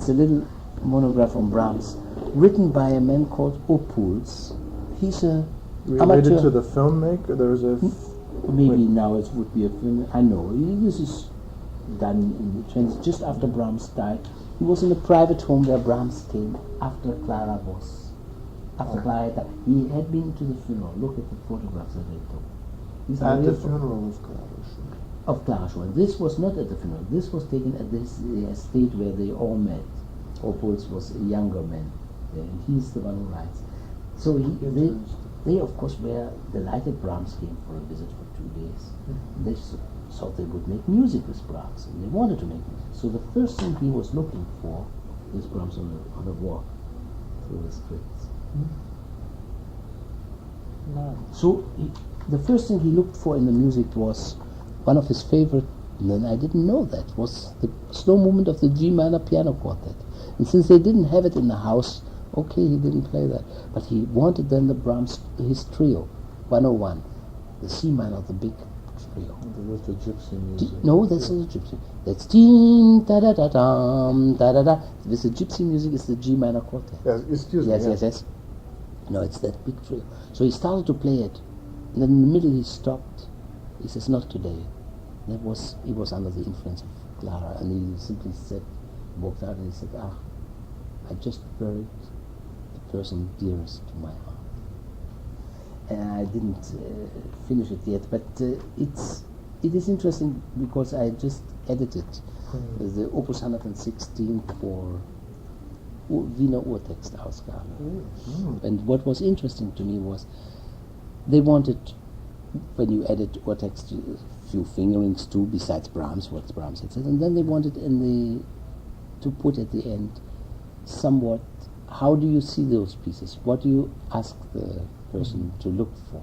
It's a little monograph on Brahms, written by a man called Opuls. He's a Related amateur. to the filmmaker? There's a... Maybe now it would be a film. I know. This is done in the 20s, just after Brahms died. He was in a private home where Brahms came after Clara was. After Clara died. He had been to the funeral. Look at the photographs that they took. These are At the real funeral of Clara Schumann. of Clara Schumann. This was not at the funeral. This was taken at this estate where they all met. Opuls was a younger man, and he's the one who writes. So they of course were delighted Brahms came for a visit for 2 days. They thought they would make music with Brahms, and they wanted to make music. So the first thing he was looking for is Brahms on a walk through the streets. So the first thing he looked for in the music was one of his favorite, and I didn't know that, was the slow movement of the G minor piano quartet. And since they didn't have it in the house, okay, he didn't play that. But he wanted then the Brahms, his trio, 101, the C minor, the big trio. With the gypsy music. No, that's not the gypsy. That's ding, da da da dum, da da da. With the gypsy music is the G minor quartet. Yes, excuse Yes, me. yes, yes. No, it's that big trio. So he started to play it, and then in the middle he stopped. He says, "Not today." He was under the influence of Clara, and he simply said, walked out and he said, I just buried the person dearest to my heart. And I didn't finish it yet, but it is interesting because I just edited the Opus 116 for Wiener Urtextausgabe. And what was interesting to me was they wanted, when you edit Urtext, a few fingerings too, besides Brahms, what Brahms had said, and then they wanted to put at the end somewhat, how do you see those pieces? What do you ask the person to look for?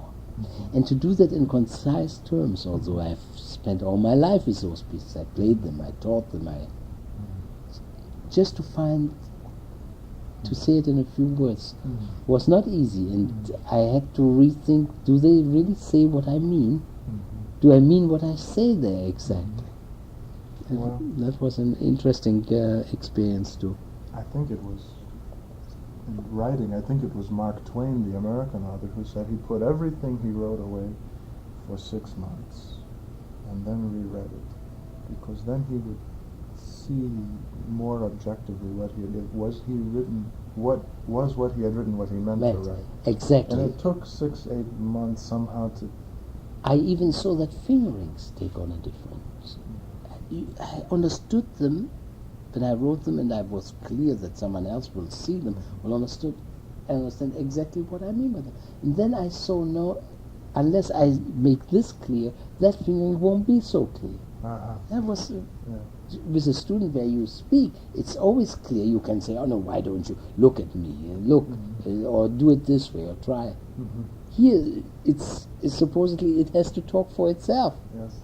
And to do that in concise terms, although I've spent all my life with those pieces, I played them, I taught them, just to find, to say it in a few words, was not easy, and I had to rethink, do they really say what I mean? Do I mean what I say there exactly? Well, that was an interesting experience too. I think it was, in writing, I think it was Mark Twain, the American author, who said he put everything he wrote away for 6 months and then reread it, because then he would see more objectively what he had, was he written, what he had written, what he meant to write. Exactly. And it took 6-8 months somehow to... I even saw that fingerings take on a difference. I understood them when I wrote them, and I was clear that someone else will see them, will understand exactly what I mean by them. And then I saw, no, unless I make this clear, that fingering won't be so clear. That was... with a student where you speak, it's always clear. You can say, oh no, why don't you look at me, look, or do it this way, or try. Here, it's supposedly it has to talk for itself. Yes.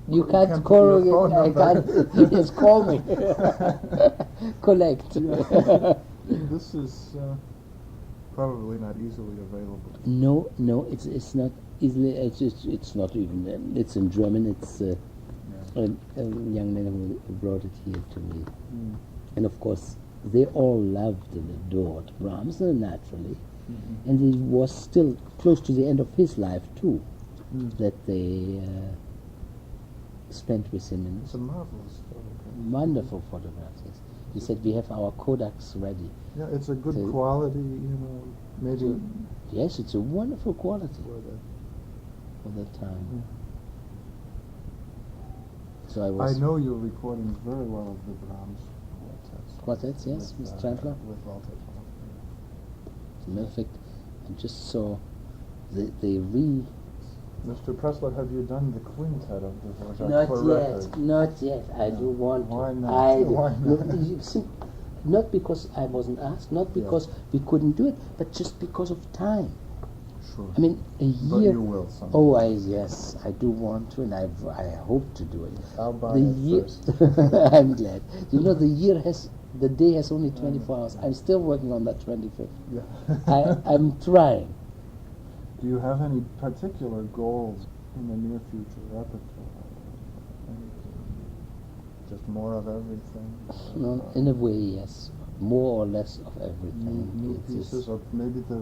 You can't call me. I can't. Just call me. Collect. This is probably not easily available. No, it's not easily. It's not even. It's in German. It's a young man who brought it here to me, and of course they all loved and adored Brahms naturally, and it was still close to the end of his life too, that they spent with him. It's a marvelous photograph. Wonderful photographs. Yes. He said we have our Kodaks ready. Yeah, it's a good quality, maybe. Yes, it's a wonderful quality For for that time. So I know you're recording very well of the Brahms quartets, yes, with Chandler. With Walter. Perfect. I just saw the Mr. Pressler, have you done the quintet of the Dvorak? Not yet. I do want to. Why not? Why not? No, you see, not because I wasn't asked, not because we couldn't do it, but just because of time. Sure. I mean, a year. But you will someday. Oh, yes, I do want to, and I hope to do it. I'll buy The it year. first. I'm glad. You know, the day has only 24 hours. I'm still working on that 25th. Yeah. I'm trying. Do you have any particular goals in the near future, repertoire? just more of everything? No, in a way, yes. More or less of everything. New It is- pieces, or maybe there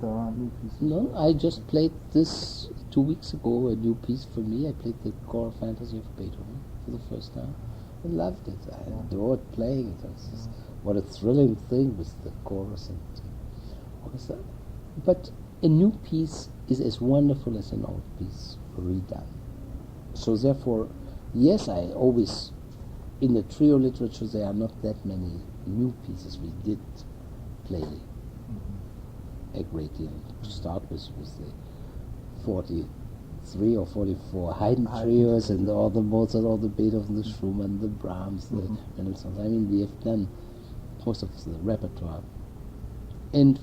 aren't new pieces. No, I just played this 2 weeks ago, a new piece for me. I played the Choral Fantasy of Beethoven for the first time. I loved it. I adored playing it. It was just, what a thrilling thing with the chorus and orchestra. But a new piece is as wonderful as an old piece redone. So therefore, yes, I always, in the trio literature, there are not that many new pieces. We did play a great deal. To start with the 43 or 44 Haydn trios and all the Mozart, all the Beethoven, the Schumann, the Brahms, the Mendelssohn. I mean, we have done most of the repertoire. And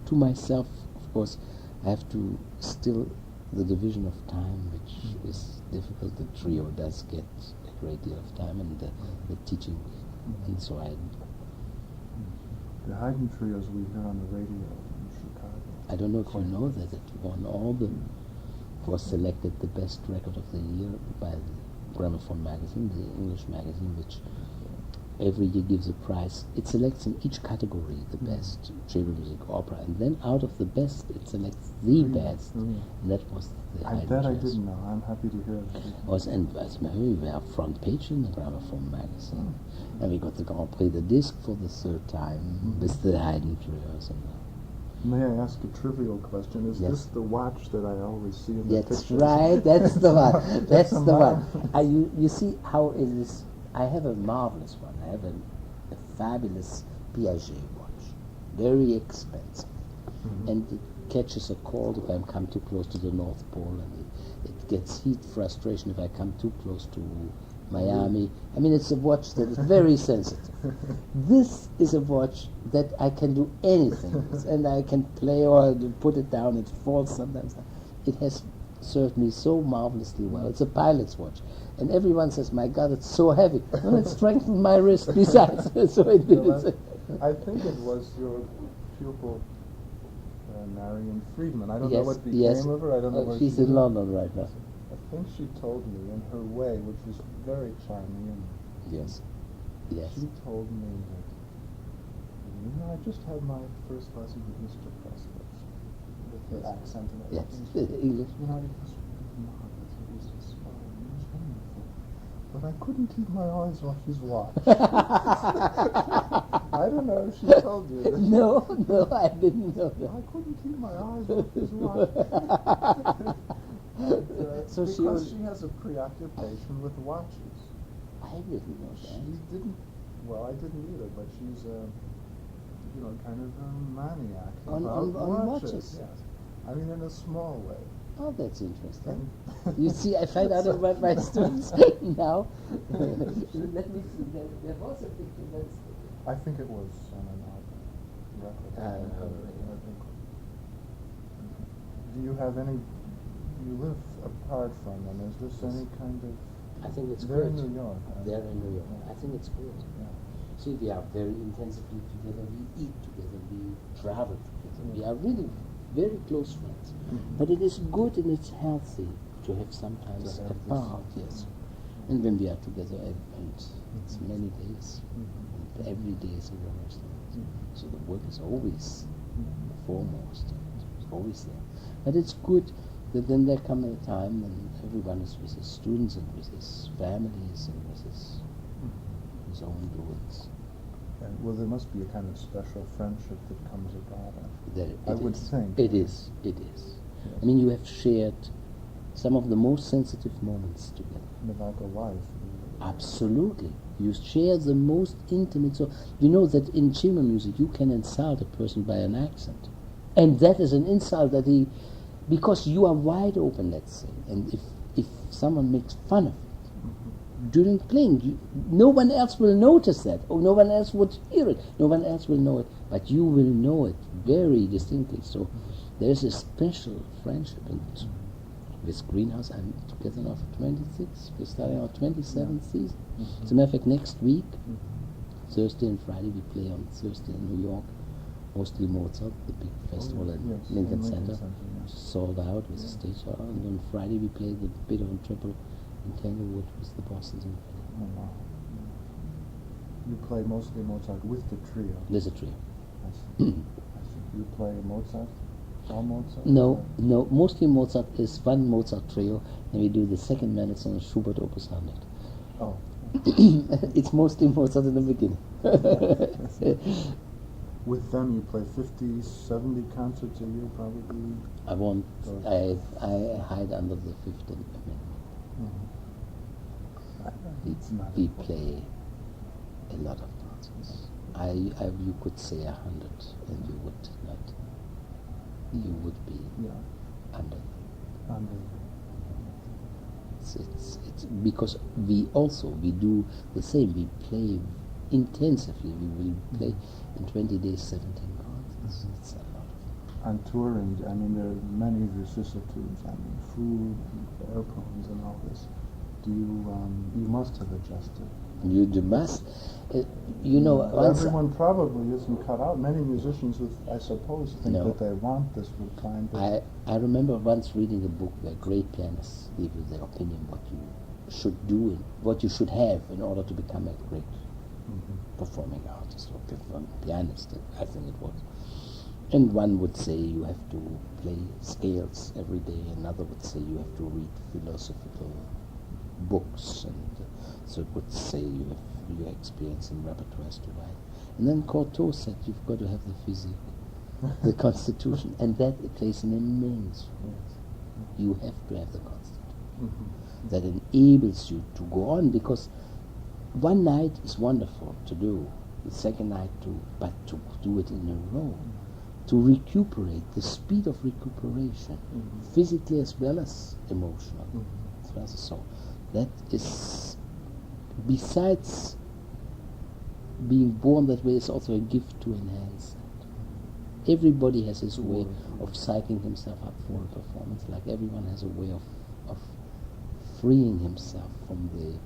to myself, of course, I have to still the division of time, which is difficult. The trio does get a great deal of time, and the teaching. And so The Haydn trios we hear on the radio in Chicago. I don't know if you know that it won all the, was selected the best record of the year by the Gramophone magazine, the English magazine, which every year gives a prize. It selects in each category the best, chamber music, opera, and then out of the best it selects the best. And that was the Haydn That I trios. didn't know. I'm happy to hear it. And we were front page in the Gramophone magazine. And we got the Grand Prix the disc for the third time with the Haydn trios. And May I ask a trivial question? Is Yes. this the watch that I always see in the that's pictures? right, that's the one. That's a the one. mine. You see how it is. I have a marvelous one. I have a fabulous Piaget watch, very expensive. And it catches a cold if I come too close to the North Pole, and it gets heat frustration if I come too close to Miami. I mean, it's a watch that is very sensitive. This is a watch that I can do anything with, and I can play or put it down. It falls sometimes. It has served me so marvelously well. It's a pilot's watch. And everyone says, my God, it's so heavy. Well, it strengthened my wrist besides. So it did. Well, I think it was your pupil, Marion Friedman. I don't know what became of her. I don't know where she's in London right now. I think she told me in her way, which was very charming, and Yes. Yes. she told me that, I just had my first lesson with Mr. Pressler, with her accent and Yes. everything. English. It was marvelous. It was inspiring. It was wonderful. But I couldn't keep my eyes off his watch. I don't know if she told you this. No, I didn't know that. I couldn't keep my eyes off his watch. So because she has a preoccupation with watches. I didn't know She that. didn't. Well, I didn't either. But she's kind of a maniac On about watches. Yes. I mean, in a small way. Oh, that's interesting. You see, I find out about my students now. Let me see. There was a picture. I think it was on an album record. Do you have any? You live apart from them. Is this any kind of? I think it's They're good. in New York. They're in New York. I think it's good. Yeah. See, we are very intensively together. We eat together. We travel together. We are really very close friends. But it is good and it's healthy to have sometimes To have apart, yes. And when we are together, and it's many days, and every day is a rehearsal. So the work is always foremost, it's always there. But it's good that then there comes a time when everyone is with his students and with his families and with his own doings. And, well, there must be a kind of special friendship that comes about after. I would think. It is. Yes. I mean, you have shared some of the most sensitive moments together. About the life. Absolutely. You share the most intimate. So you know that in chamber music you can insult a person by an accent. And that is an insult that because you are wide open, let's say, and if someone makes fun of it during playing, no one else will notice that, or no one else would hear it, no one else will know it, but you will know it very distinctly. So there's a special friendship. And with Greenhouse, I'm together now for 26. We're starting our 27th season. As a matter of fact, next week, Thursday and Friday, we play on Thursday in New York, mostly Mozart, the big festival at Lincoln Center, sold out with a stage show. And on Friday, we play the Beethoven Triple in Tanglewood with the Boston Symphony. Oh, wow. You play mostly Mozart with the trio. There's a trio. I see. I see. You play Mozart? All Mozart? No, mostly Mozart is one Mozart trio, and we do the second minutes on Schubert Opus 100. Oh. It's mostly Mozart in the beginning. With them you play 50, 70 concerts a year probably? I hide under the 15 minute. Mm-hmm. We play a lot of concerts. You could say 100, and you would not. You would be under. It's because we do the same. We play intensively. We will play in 20 days 17 concerts. It's a lot of. On touring, I mean, there are many vicissitudes. I mean, food, and airplanes, and all this. Do you must have adjusted? You must. Everyone probably isn't cut out. Many musicians, I suppose, think that they want this with time. I remember once reading a book where great pianists give you their opinion what you should do and what you should have in order to become a great performing artist or pianist, I think it was. And one would say you have to play scales every day, another would say you have to read philosophical books, and so it would say you have your experience in repertoires to write. And then Cortot said you've got to have the physique, the constitution, and that plays an immense role. You have to have the constitution that enables you to go on, because one night is wonderful to do, the second night too, but to do it in a row, to recuperate, the speed of recuperation, physically as well as emotionally, as well as the soul. That is, besides being born that way, is also a gift to enhance that. Everybody has his way of psyching himself up for a performance, like everyone has a way of freeing himself from the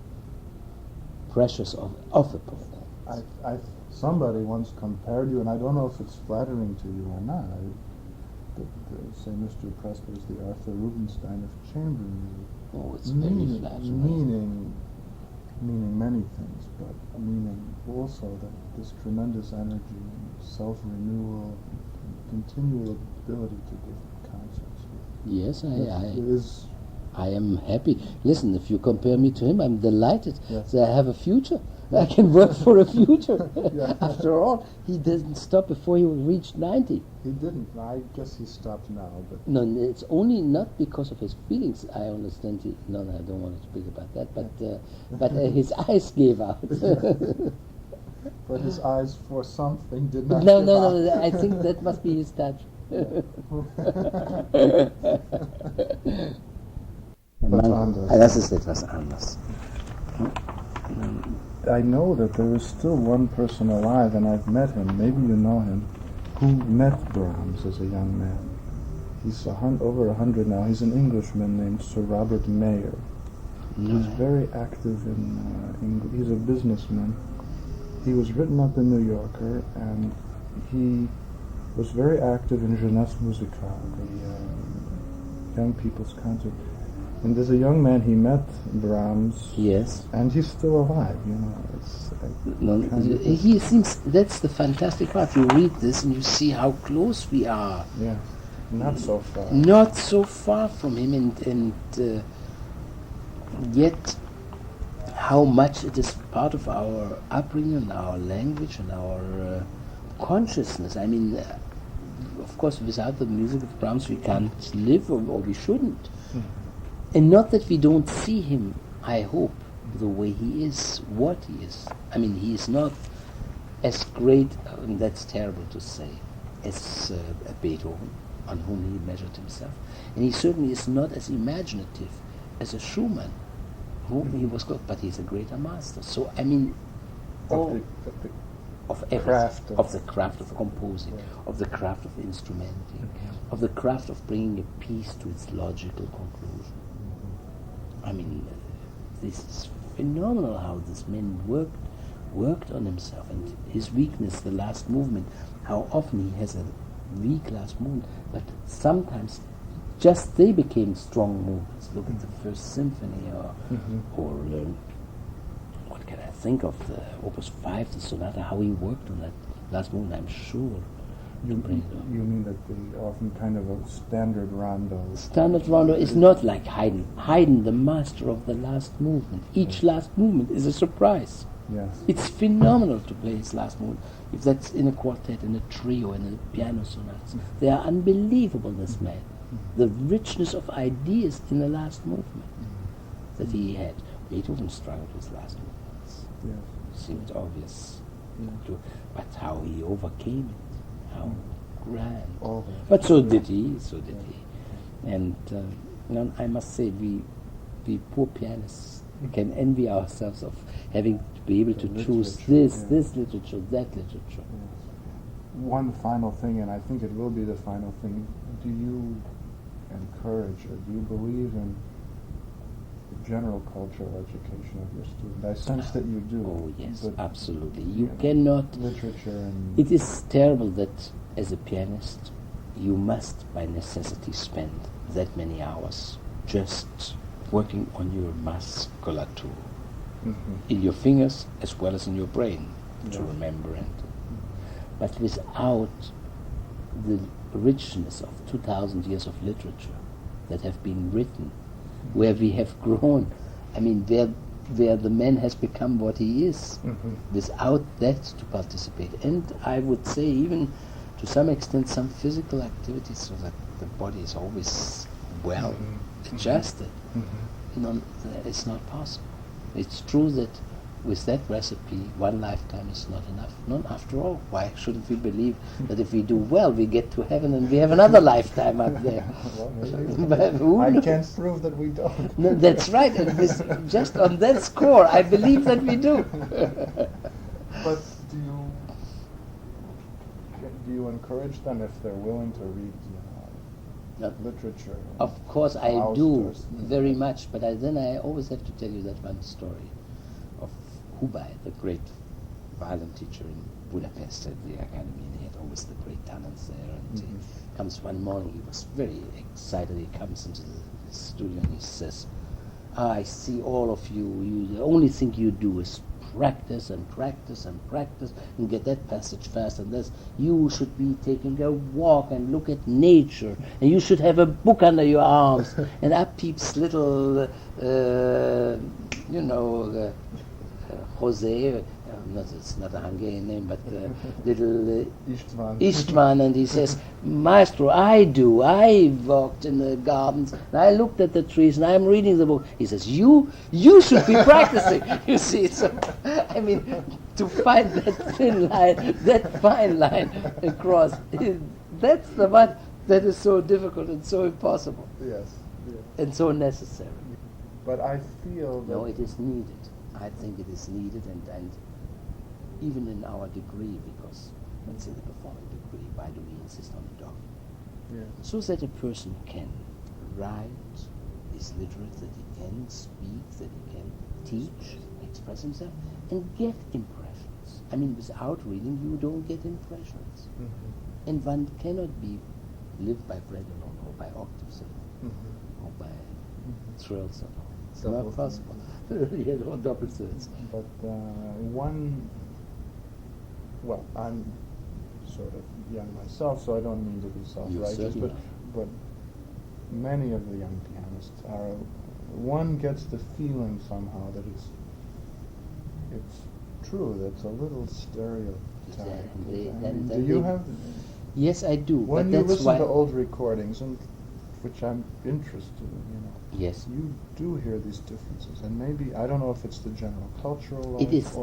pressures of a performance. Somebody once compared you, and I don't know if it's flattering to you or not, say Mr. Pressler is the Arthur Rubinstein of chamber music. Oh, it's very flattering. Meaning many things, but meaning also that this tremendous energy and self-renewal and continual ability to give concerts. Yes, I am happy. Listen, if you compare me to him, I'm delighted that I have a future. I can work for a future. After all, he didn't stop before he reached 90. He didn't. I guess he stopped now. But no, it's only not because of his feelings. I understand. I don't want to speak about that. But his eyes gave out. But his eyes for something did not. No. I think that must be his touch. Das ist etwas anders. I know that there is still one person alive, and I've met him, maybe you know him, who met Brahms as a young man. He's over 100 now. He's an Englishman named Sir Robert Mayer. He's very active in he's a businessman. He was written up in New Yorker, and he was very active in Jeunesse Musicale, the young people's concert. And as a young man, he met Brahms. Yes. And he's still alive, you know. He seems, that's the fantastic part. You read this and you see how close we are. Yeah. Not so far. Not so far from him, and yet how much it is part of our upbringing and our language and our consciousness. I mean, of course, without the music of Brahms we can't live, or we shouldn't. And not that we don't see him, I hope, the way he is, what he is. I mean, he is not as great, and that's terrible to say, as Beethoven, on whom he measured himself. And he certainly is not as imaginative as a Schumann, whom he was called, but he's a greater master. So, I mean, of the craft of composing, of the craft of instrumenting, of the craft of bringing a piece to its logical conclusion. I mean, this is phenomenal how this man worked on himself, and his weakness, the last movement, how often he has a weak last movement, but sometimes just they became strong movements. Look at the First Symphony, think of the Opus 5, the sonata, how he worked on that last movement, I'm sure. You mean that the often kind of a standard rondo? Standard rondo is not like Haydn. Haydn, the master of the last movement. Each last movement is a surprise. Yes. It's phenomenal to play his last movement. If that's in a quartet, in a trio, in a piano sonatas, they are unbelievable, this man. The richness of ideas in the last movement that he had. Beethoven struggled with last movements. Yes. Seemed obvious. Yeah. But how he overcame it. How grand. Oh, But so did he, And I must say, we poor pianists can envy ourselves of having to be able to choose this literature, that literature. Yes. One final thing, and I think it will be the final thing. Do you encourage or do you believe in the general cultural education of your student? I sense that you do. Oh yes, but, absolutely. You cannot. Literature and. It is terrible that as a pianist you must by necessity spend that many hours just working on your musculature in your fingers as well as in your brain to remember and. But without the richness of 2,000 years of literature that have been written, where we have grown, I mean, where the man has become what he is, without that to participate. And I would say even to some extent some physical activities so that the body is always well adjusted. No, it's not possible. It's true that with that recipe, one lifetime is not enough. Not after all. Why shouldn't we believe that if we do well, we get to heaven and we have another lifetime up there? Well, I can't prove that we don't. No, that's right. And just on that score, I believe that we do. But do you encourage them if they're willing to read literature? Of course, I do very much. But then I always have to tell you that one story of Hubei, the great violin teacher in Budapest at the academy, and he had always the great talents there. And he comes one morning, he was very excited, he comes into the studio and he says, I see all of you, the only thing you do is practice and practice and practice and get that passage fast and this. You should be taking a walk and look at nature, and you should have a book under your arms. And up peeps little, Jose, it's not a Hungarian name, but little Istvan, and he says, Maestro, I walked in the gardens, and I looked at the trees, and I'm reading the book. He says, you should be practicing. You see, so, I mean, to find that thin line, that fine line across, that's the one that is so difficult and so impossible. Yes. And so necessary. But I feel that... No, it is needed. I think it is needed, and even in our degree, because, let's say the performing degree, why do we insist on the doctor? Yeah. So that a person can write, is literate, that he can speak, that he can teach, express himself, and get impressions. I mean, without reading, you don't get impressions. And one cannot live by bread alone, or by octaves alone, or by thrills alone. It's not possible. Yeah, or double thirds. But I'm sort of young myself, so I don't mean to be self-righteous, but many of the young pianists are. One gets the feeling somehow that it's true. That's a little stereotype. Do you have? Yes, I do. When but you that's listen to old recordings, and which I'm interested in, yes, you do hear these differences, and maybe I don't know if it's the general cultural life.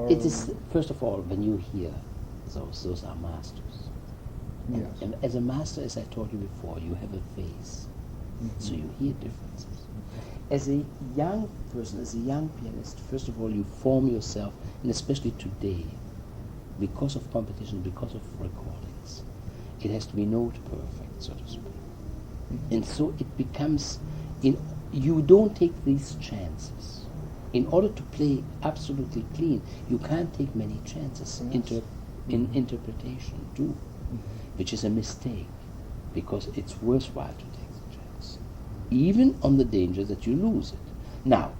It is. First of all, when you hear those are masters. Yes. And as a master, as I told you before, you have a face, so you hear differences. As a young person, as a young pianist, first of all, you form yourself, and especially today, because of competition, because of recordings, it has to be note perfect, so to speak. And so it becomes, you don't take these chances. In order to play absolutely clean, you can't take many chances in interpretation too, which is a mistake, because it's worthwhile to take the chance, even on the danger that you lose it. Now,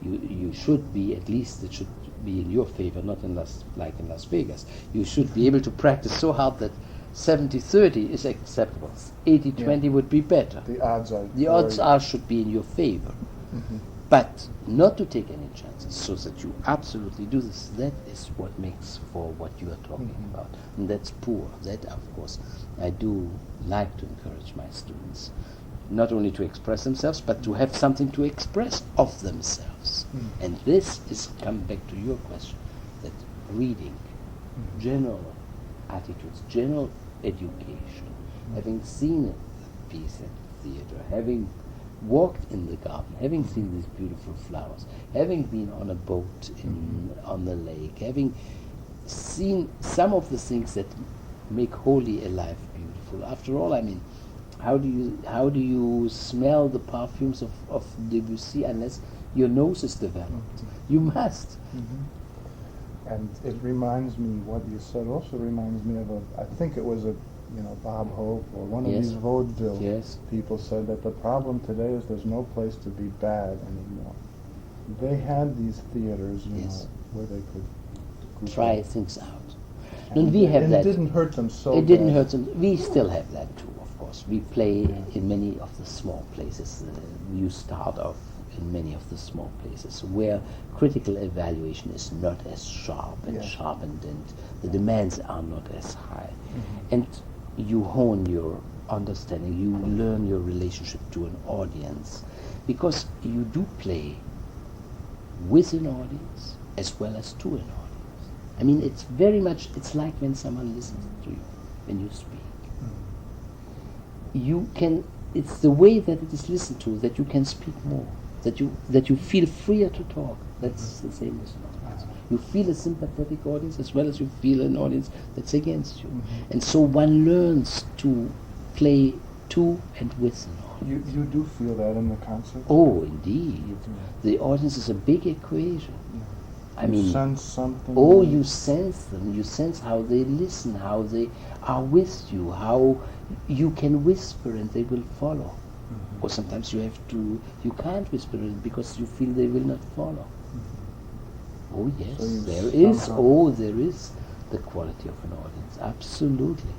You should be, at least it should be in your favor, not in like in Las Vegas. You should be able to practice so hard that 70-30 is acceptable. 80-20 would be better. The odds are. The odds are should be in your favor. Mm-hmm. But not to take any chances, so that you absolutely do this. That is what makes for what you are talking about. And that's poor. That, of course, I do like to encourage my students, not only to express themselves, but to have something to express of themselves. And this is, come back to your question, that reading, general attitudes, general education, having seen a piece at the theater, having walked in the garden, having seen these beautiful flowers, having been on a boat on the lake, having seen some of the things that make holy a life beautiful. After all, I mean, how do you smell the perfumes of Debussy unless your nose is developed? You must. And it reminds me, what you said also reminds me of I think it was Bob Hope or one of these vaudeville people said that the problem today is there's no place to be bad anymore. They had these theaters, where they could try things out. And we have that. It didn't hurt them so It didn't bad. hurt them. We still have that too, of course. We play in many of the small places. You start off in many of the small places where critical evaluation is not as sharp and sharpened, and the demands are not as high. And you hone your understanding, you learn your relationship to an audience, because you do play with an audience as well as to an audience. I mean, it's very much, it's like when someone listens to you, when you speak. You can, it's the way that it is listened to that you can speak more, that you feel freer to talk. That's the same as an audience. You feel a sympathetic audience as well as you feel an audience that's against you. And so one learns to play to and with an audience. You do feel that in the concert? Oh, indeed. The audience is a big equation. I mean, you sense something. Oh, you sense them. You sense how they listen, how they are with you, how you can whisper and they will follow. Or sometimes you can't whisper it because you feel they will not follow. Oh yes, So there is the quality of an audience, absolutely.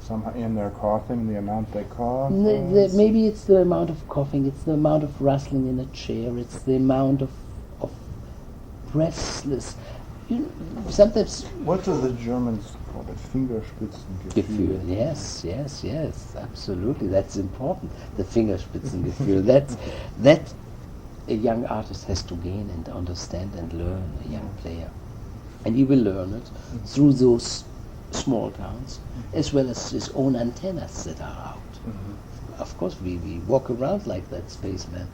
Somehow in their coughing, the amount they cough? Maybe it's the amount of coughing, it's the amount of rustling in a chair, it's the amount of restless. Sometimes. What do the Germans call it? Fingerspitzengefühl. Yes, absolutely. That's important. The Fingerspitzengefühl. That a young artist has to gain and understand and learn, a young player. And he will learn it through those small towns, as well as his own antennas that are out. Of course, we walk around like that spaceman.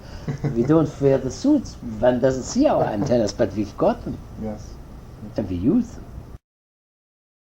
We don't wear the suits. One doesn't see our antennas, but we've got them. Yes. And we use them.